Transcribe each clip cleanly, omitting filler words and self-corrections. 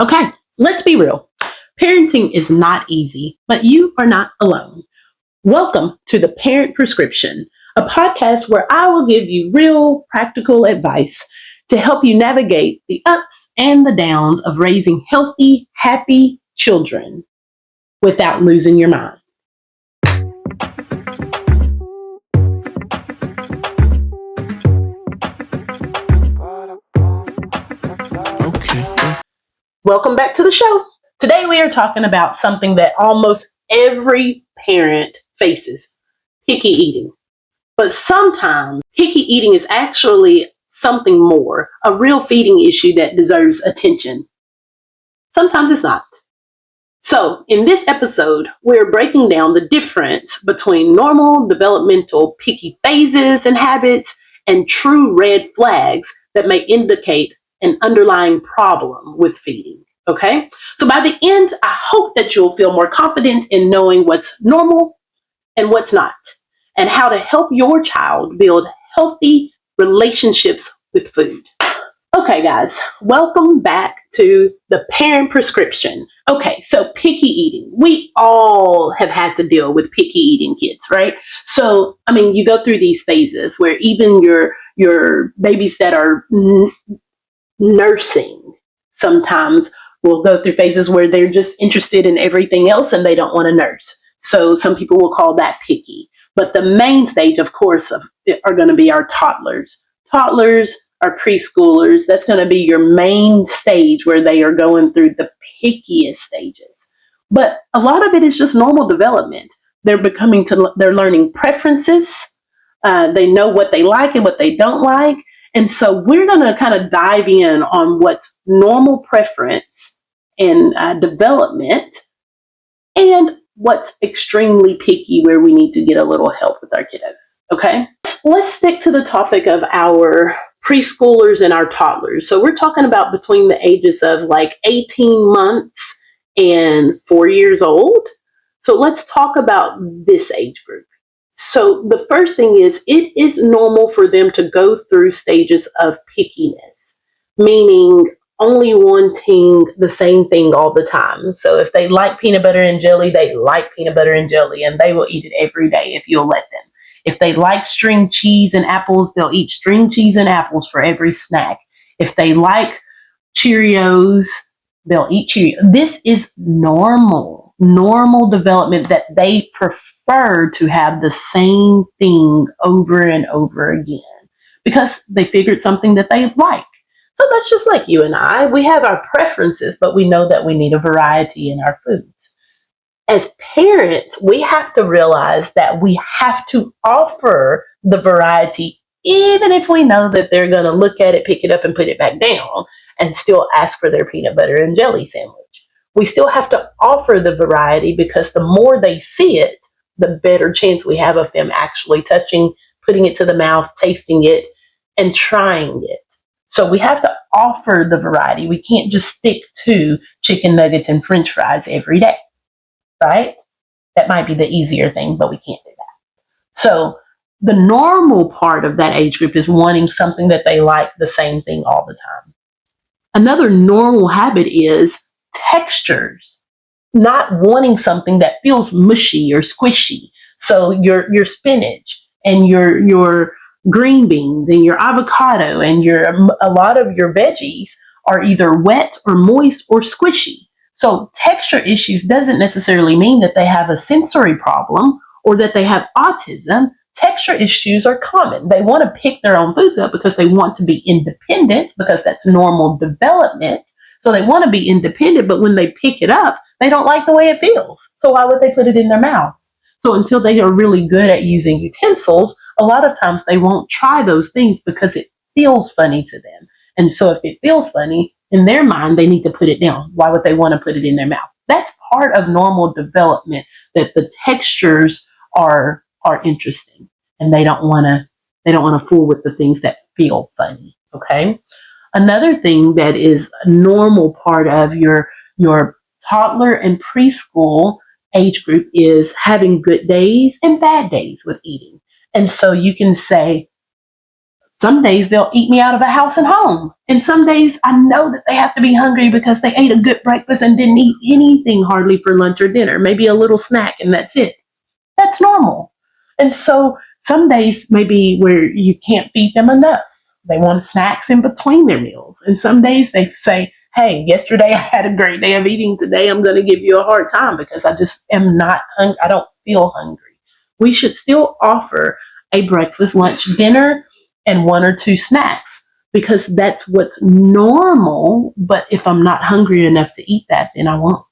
Okay, let's be real. Parenting is not easy, but you are not alone. Welcome to the Parent Prescription, a podcast where I will give you real, practical advice to help you navigate the ups and the downs of raising healthy, happy children without losing your mind. Welcome back to the show. Today we are talking about something that almost every parent faces: picky eating. But sometimes picky eating is actually something more, a real feeding issue that deserves attention. Sometimes it's not. So, in this episode, we're breaking down the difference between normal developmental picky phases and habits and true red flags that may indicate an underlying problem with feeding. Okay? So, by the end, I hope that you'll feel more confident in knowing what's normal and what's not, and how to help your child build healthy relationships with food. Okay, guys, welcome back to the Parent Prescription. Okay, so picky eating. We all have had to deal with picky eating kids, right? So, you go through these phases where even your babies that are nursing sometimes will go through phases where they're just interested in everything else and they don't want to nurse. So some people will call that picky. But the main stage, of course, are going to be our toddlers. Toddlers are preschoolers. That's going to be your main stage where they are going through the pickiest stages. But a lot of it is just normal development. They're learning preferences. They know what they like and what they don't like. And so we're going to kind of dive in on what's normal preference and development, and what's extremely picky where we need to get a little help with our kiddos. Okay, let's stick to the topic of our preschoolers and our toddlers. So we're talking about between the ages of like 18 months and 4 years old. So let's talk about this age group. So the first thing is, it is normal for them to go through stages of pickiness, meaning only wanting the same thing all the time. So if they like peanut butter and jelly, they like peanut butter and jelly, and they will eat it every day if you'll let them. If they like string cheese and apples, they'll eat string cheese and apples for every snack. If they like Cheerios, they'll eat Cheerios. This is normal development, that they prefer to have the same thing over and over again because they figured something that they like. So that's just like you and I. We have our preferences, but we know that we need a variety in our foods. As parents, we have to realize that we have to offer the variety, even if we know that they're going to look at it, pick it up, and put it back down, and still ask for their peanut butter and jelly sandwich. We still have to offer the variety, because the more they see it, the better chance we have of them actually touching, putting it to the mouth, tasting it, and trying it. So we have to offer the variety. We can't just stick to chicken nuggets and French fries every day, right? That might be the easier thing, but we can't do that. So the normal part of that age group is wanting something that they like, the same thing all the time. Another normal habit is textures, not wanting something that feels mushy or squishy. So your spinach and your green beans and your avocado and a lot of your veggies are either wet or moist or squishy. So texture issues doesn't necessarily mean that they have a sensory problem or that they have autism. Texture issues are common. They want to pick their own foods up because they want to be independent, because that's normal development. So they want to be independent, but when they pick it up, they don't like the way it feels. So why would they put it in their mouths? So until they are really good at using utensils, a lot of times they won't try those things because it feels funny to them. And so if it feels funny, in their mind, they need to put it down. Why would they want to put it in their mouth? That's part of normal development, that the textures are interesting, and they don't want to fool with the things that feel funny. Okay. Another thing that is a normal part of your toddler and preschool age group is having good days and bad days with eating. And so you can say, Some days they'll eat me out of a house and home. And some days I know that they have to be hungry because they ate a good breakfast and didn't eat anything hardly for lunch or dinner, maybe a little snack and that's it. That's normal. And so some days maybe where you can't feed them enough. They want snacks in between their meals. And some days they say, hey, yesterday I had a great day of eating. Today I'm going to give you a hard time because I just am not hungry. I don't feel hungry. We should still offer a breakfast, lunch, dinner, and one or two snacks because that's what's normal. But if I'm not hungry enough to eat that, then I won't.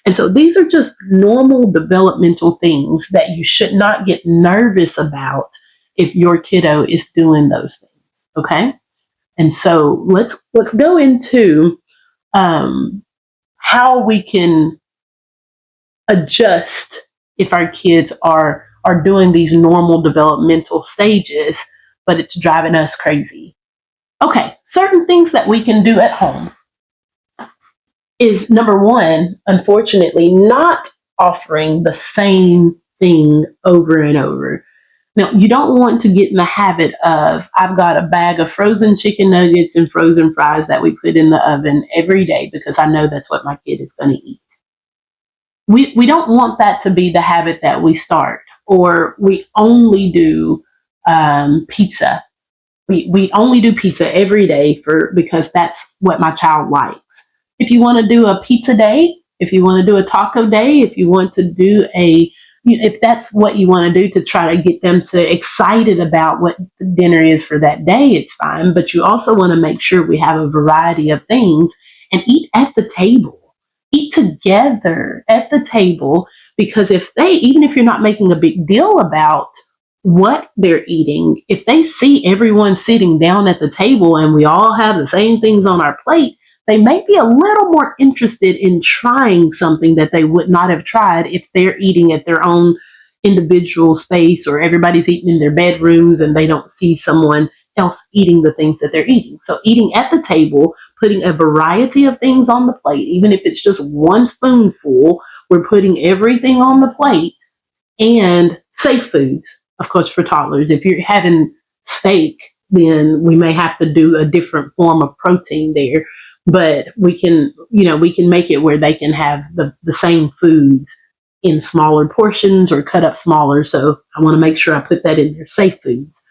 And so these are just normal developmental things that you should not get nervous about if your kiddo is doing those things. Okay. And so let's go into how we can adjust if our kids are doing these normal developmental stages, but it's driving us crazy. Okay, certain things that we can do at home is, number one, unfortunately, not offering the same thing over and over. Now, you don't want to get in the habit of, I've got a bag of frozen chicken nuggets and frozen fries that we put in the oven every day because I know that's what my kid is going to eat. We don't want that to be the habit that we start, or we only do pizza. We only do pizza every day because that's what my child likes. If you want to do a pizza day, if you want to do a taco day, if you want to do if that's what you want to do to try to get them to excited about what the dinner is for that day, it's fine. But you also want to make sure we have a variety of things and eat at the table. Eat together at the table, because even if you're not making a big deal about what they're eating, if they see everyone sitting down at the table and we all have the same things on our plate, they may be a little more interested in trying something that they would not have tried if they're eating at their own individual space, or everybody's eating in their bedrooms and they don't see someone else eating the things that they're eating. So eating at the table, putting a variety of things on the plate, even if it's just one spoonful, we're putting everything on the plate, and safe foods, of course, for toddlers. If you're having steak, then we may have to do a different form of protein there, but we can make it where they can have the same foods in smaller portions or cut up smaller. So I want to make sure I put that in there, safe foods.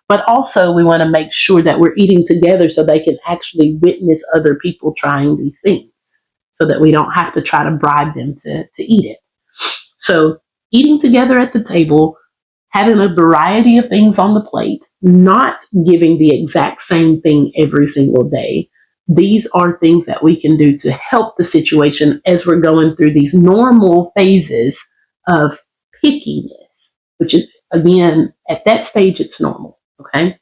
But also we want to make sure that we're eating together so they can actually witness other people trying these things, so that we don't have to try to bribe them to eat it. So eating together at the table, having a variety of things on the plate, not giving the exact same thing every single day. These are things that we can do to help the situation as we're going through these normal phases of pickiness, which is, again, at that stage, it's normal. Okay.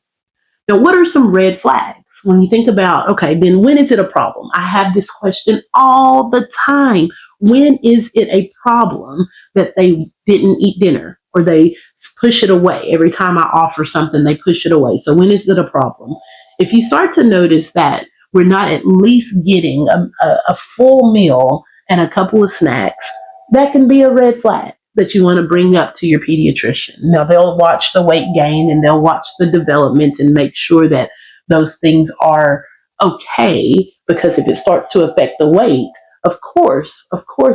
Now, what are some red flags? When you think about, okay, then when is it a problem? I have this question all the time. When is it a problem that they didn't eat dinner, or they push it away? Every time I offer something, they push it away. So when is it a problem? If you start to notice that we're not at least getting a full meal and a couple of snacks, that can be a red flag that you want to bring up to your pediatrician. Now, they'll watch the weight gain and they'll watch the development and make sure that those things are okay, because if it starts to affect the weight, of course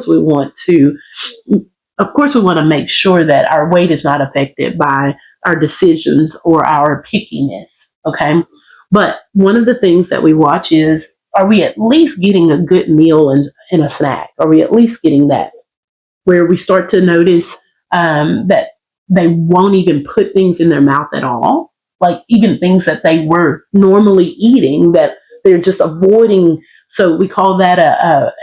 we want to make sure that our weight is not affected by our decisions or our pickiness. Okay. But one of the things that we watch is, are we at least getting a good meal and a snack? Are we at least getting that? Where we start to notice that they won't even put things in their mouth at all, like even things that they were normally eating that they're just avoiding. So we call that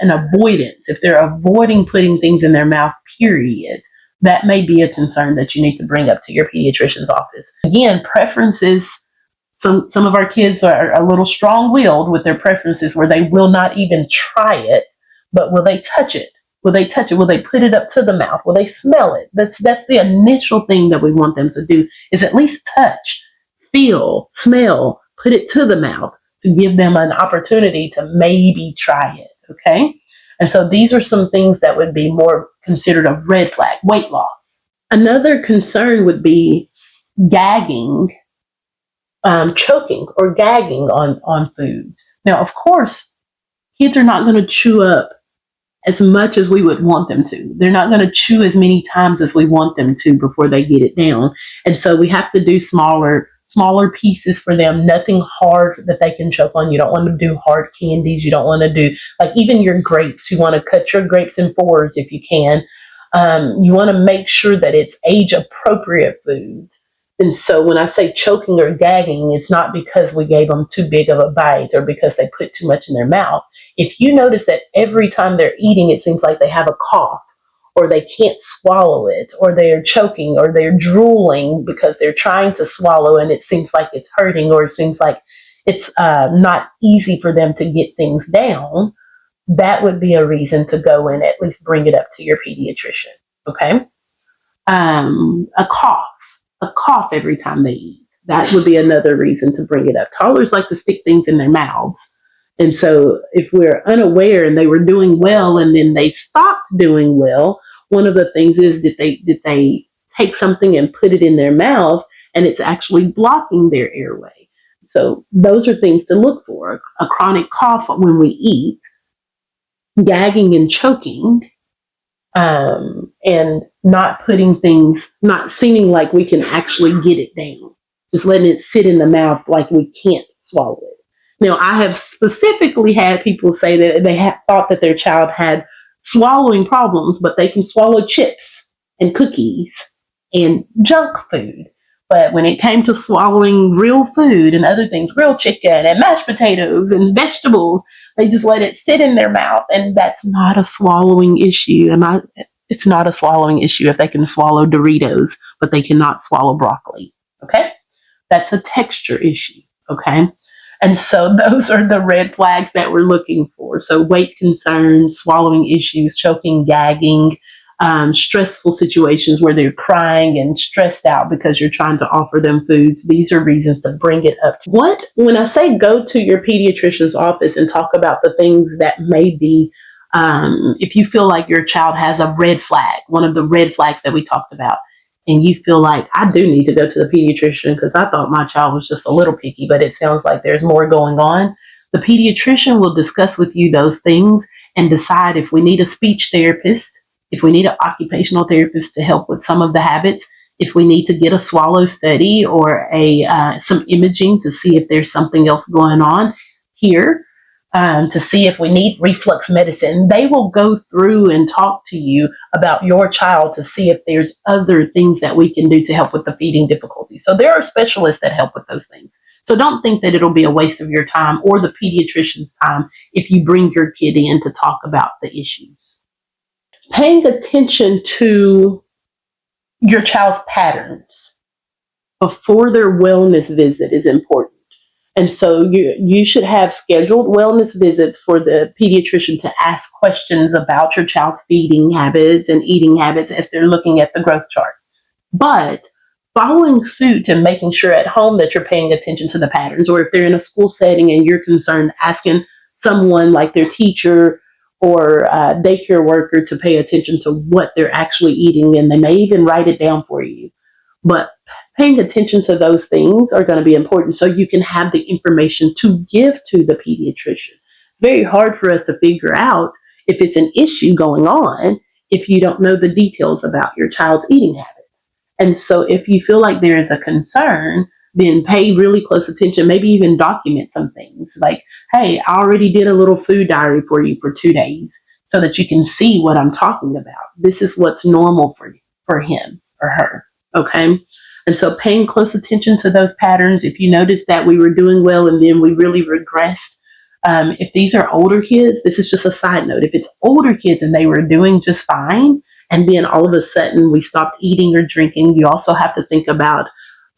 an avoidance. If they're avoiding putting things in their mouth, period, that may be a concern that you need to bring up to your pediatrician's office. Again, preferences. Some of our kids are a little strong-willed with their preferences, where they will not even try it, but will they touch it? Will they touch it? Will they put it up to the mouth? Will they smell it? That's the initial thing that we want them to do, is at least touch, feel, smell, put it to the mouth, to give them an opportunity to maybe try it. Okay. And so these are some things that would be more considered a red flag. Weight loss. Another concern would be gagging choking or gagging on foods. Now, of course, kids are not going to chew up as much as we would want them to. They're not going to chew as many times as we want them to before they get it down. And so we have to do smaller pieces for them, nothing hard that they can choke on. You don't want to do hard candies. You don't want to do, like, even your grapes. You want to cut your grapes in fours if you can. You want to make sure that it's age appropriate foods. And so when I say choking or gagging, it's not because we gave them too big of a bite or because they put too much in their mouth. If you notice that every time they're eating, it seems like they have a cough, or they can't swallow it, or they're choking, or they're drooling because they're trying to swallow and it seems like it's hurting, or it seems like it's not easy for them to get things down, that would be a reason to go and at least bring it up to your pediatrician. Okay? A cough every time they eat. That would be another reason to bring it up. Toddlers like to stick things in their mouths. And so if we're unaware and they were doing well and then they stopped doing well, one of the things is that they take something and put it in their mouth and it's actually blocking their airway. So those are things to look for. A chronic cough when we eat, gagging and choking, and not seeming like we can actually get it down. Just letting it sit in the mouth like we can't swallow it. Now, I have specifically had people say that they thought that their child had swallowing problems, but they can swallow chips and cookies and junk food. But when it came to swallowing real food and other things, grilled chicken and mashed potatoes and vegetables, they just let it sit in their mouth, and that's not a swallowing issue. It's not a swallowing issue if they can swallow Doritos, but they cannot swallow broccoli. Okay? That's a texture issue. Okay? And so those are the red flags that we're looking for. So weight concerns, swallowing issues, choking, gagging, stressful situations where they're crying and stressed out because you're trying to offer them foods. These are reasons to bring it up. When I say go to your pediatrician's office and talk about the things that may be, if you feel like your child has a red flag, one of the red flags that we talked about, and you feel like, I do need to go to the pediatrician because I thought my child was just a little picky, but it sounds like there's more going on. The pediatrician will discuss with you those things and decide if we need a speech therapist, if we need an occupational therapist to help with some of the habits, if we need to get a swallow study or some imaging to see if there's something else going on here, to see if we need reflux medicine. They will go through and talk to you about your child to see if there's other things that we can do to help with the feeding difficulty. So there are specialists that help with those things. So don't think that it'll be a waste of your time or the pediatrician's time if you bring your kid in to talk about the issues. Paying attention to your child's patterns before their wellness visit is important. And so you should have scheduled wellness visits for the pediatrician to ask questions about your child's feeding habits and eating habits as they're looking at the growth chart. But following suit and making sure at home that you're paying attention to the patterns, or if they're in a school setting and you're concerned, asking someone like their teacher or daycare worker to pay attention to what they're actually eating, and they may even write it down for you. But paying attention to those things are going to be important so you can have the information to give to the pediatrician. It's very hard for us to figure out if it's an issue going on if you don't know the details about your child's eating habits. And so if you feel like there is a concern, then pay really close attention, maybe even document some things like, hey, I already did a little food diary for you for 2 days so that you can see what I'm talking about. This is what's normal for him or her. Okay. And so paying close attention to those patterns, if you notice that we were doing well and then we really regressed, if these are older kids, this is just a side note. If it's older kids and they were doing just fine, and then all of a sudden we stopped eating or drinking, you also have to think about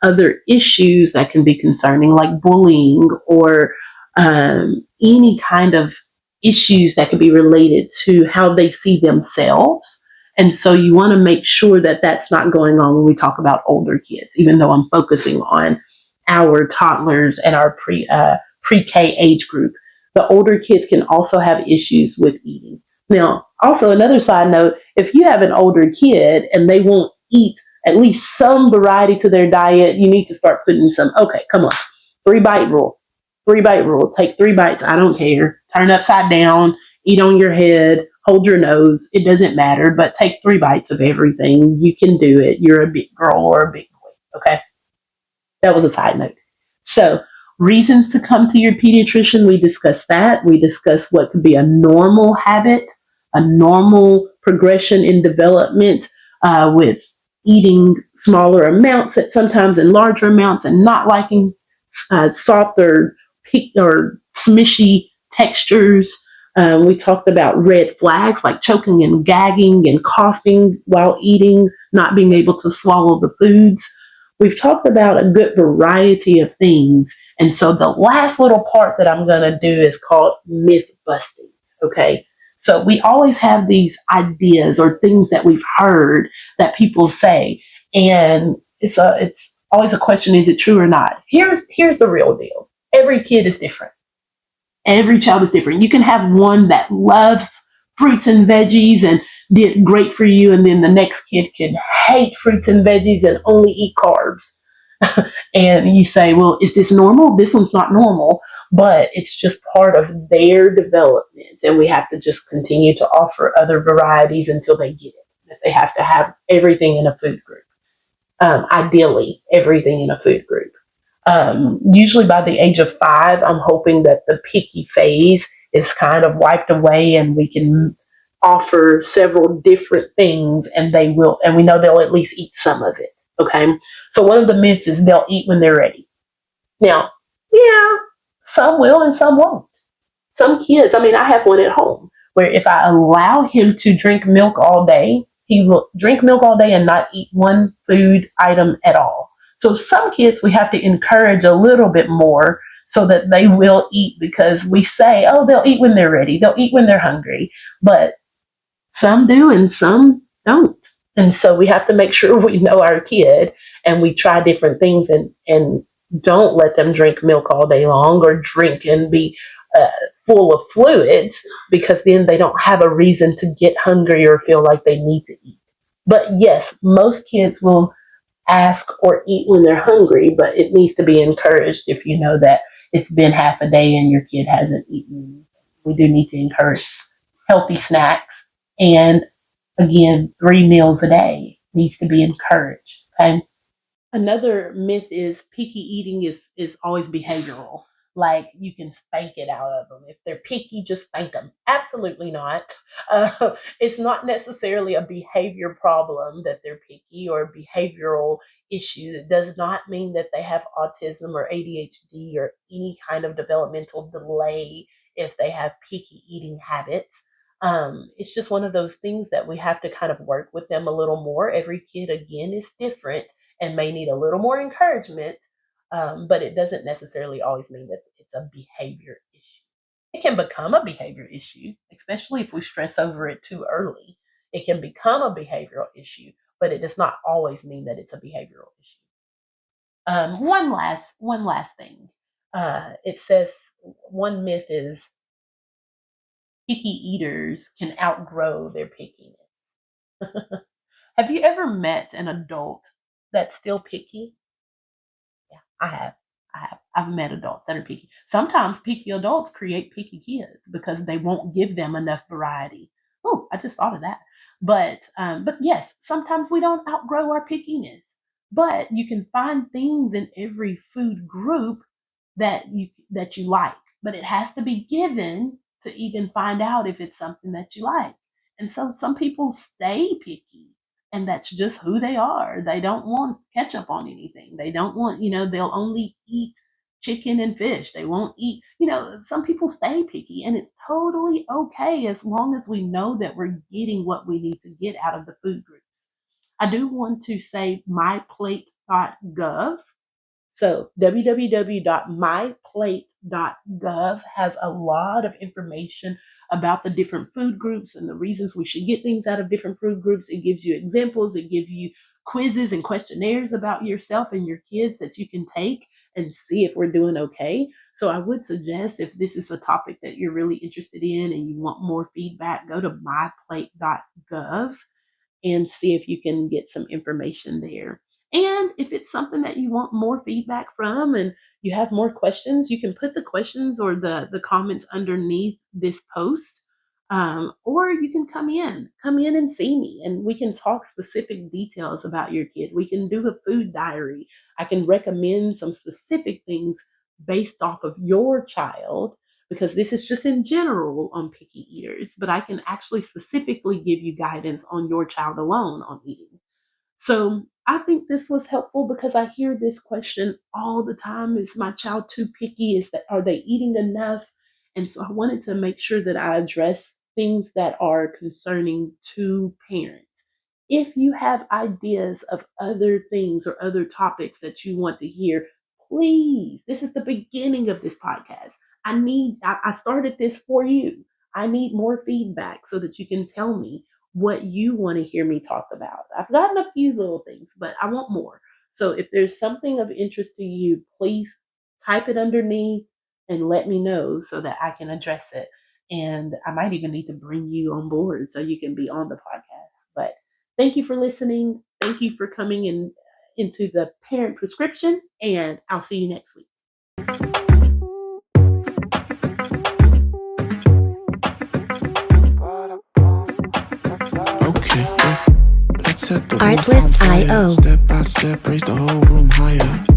other issues that can be concerning, like bullying or any kind of issues that could be related to how they see themselves. And so you want to make sure that that's not going on when we talk about older kids, even though I'm focusing on our toddlers and our pre-K age group. The older kids can also have issues with eating. Now, also another side note, if you have an older kid and they won't eat at least some variety to their diet, you need to start putting some, okay, come on. 3 bite rule. 3 bite rule. Take 3 bites. I don't care. Turn upside down. Eat on your head. Hold your nose. It doesn't matter. But take 3 bites of everything. You can do it. You're a big girl or a big boy. Okay. That was a side note. So, reasons to come to your pediatrician, we discussed that. We discussed what could be a normal habit, a normal progression in development with eating smaller amounts at sometimes and larger amounts and not liking soft or or smishy textures. We talked about red flags like choking and gagging and coughing while eating, not being able to swallow the foods. We've talked about a good variety of things. And so the last little part that I'm going to do is called myth busting. Okay. So we always have these ideas or things that we've heard that people say. And it's always a question, is it true or not? Here's the real deal. Every kid is different. Every child is different. You can have one that loves fruits and veggies and did great for you, and then the next kid can hate fruits and veggies and only eat carbs. And you say, well, is this normal? This one's not normal, but it's just part of their development. And we have to just continue to offer other varieties until they get it. That they have to have everything in a food group. Ideally, everything in a food group. Usually by the age of 5, I'm hoping that the picky phase is kind of wiped away and we can offer several different things and we know they'll at least eat some of it. Okay. So one of the myths is they'll eat when they're ready. Now, yeah, some will and some won't. Some kids, I mean, I have one at home where if I allow him to drink milk all day, he will drink milk all day and not eat one food item at all. So some kids we have to encourage a little bit more so that they will eat because we say, oh, they'll eat when they're ready. They'll eat when they're hungry. But some do and some don't. And so we have to make sure we know our kid and we try different things and don't let them drink milk all day long or drink and be uh, full of fluids because then they don't have a reason to get hungry or feel like they need to eat. But yes, most kids will ask or eat when they're hungry, but it needs to be encouraged if you know that it's been half a day and your kid hasn't eaten. We do need to encourage healthy snacks. And again, 3 meals a day needs to be encouraged. Okay. Another myth is picky eating is always behavioral. Like you can spank it out of them. If they're picky, just spank them. Absolutely not. It's not necessarily a behavior problem that they're picky or a behavioral issue. It does not mean that they have autism or ADHD or any kind of developmental delay if they have picky eating habits. It's just one of those things that we have to kind of work with them a little more. Every kid, again, is different and may need a little more encouragement, but it doesn't necessarily always mean that it's a behavior issue. It can become a behavior issue, especially if we stress over it too early. It can become a behavioral issue, but it does not always mean that it's a behavioral issue. One last thing. It says one myth is picky eaters can outgrow their pickiness. Have you ever met an adult that's still picky? Yeah, I have. I have. I've met adults that are picky. Sometimes picky adults create picky kids because they won't give them enough variety. Oh, I just thought of that. But yes, sometimes we don't outgrow our pickiness. But you can find things in every food group that you like. But it has to be given to even find out if it's something that you like. And so some people stay picky and that's just who they are. They don't want ketchup on anything. They don't want, they'll only eat chicken and fish. They won't eat, some people stay picky and it's totally okay as long as we know that we're getting what we need to get out of the food groups. I do want to say myplate.gov. So www.myplate.gov has a lot of information about the different food groups and the reasons we should get things out of different food groups. It gives you examples, it gives you quizzes and questionnaires about yourself and your kids that you can take and see if we're doing okay. So I would suggest if this is a topic that you're really interested in and you want more feedback, go to myplate.gov and see if you can get some information there. And if it's something that you want more feedback from and you have more questions, you can put the questions or the comments underneath this post. Or you can come in and see me, and we can talk specific details about your kid. We can do a food diary. I can recommend some specific things based off of your child, because this is just in general on picky eaters, but I can actually specifically give you guidance on your child alone on eating. So I think this was helpful because I hear this question all the time. Is my child too picky? Are they eating enough? And so I wanted to make sure that I address things that are concerning to parents. If you have ideas of other things or other topics that you want to hear, please, this is the beginning of this podcast. I started this for you. I need more feedback so that you can tell me what you want to hear me talk about. I've gotten a few little things, but I want more. So if there's something of interest to you, please type it underneath and let me know so that I can address it. And I might even need to bring you on board so you can be on the podcast. But thank you for listening. Thank you for coming in into the parent prescription, and I'll see you next week. Okay, let's set the Artlist.io. Step by step, raise the whole room higher.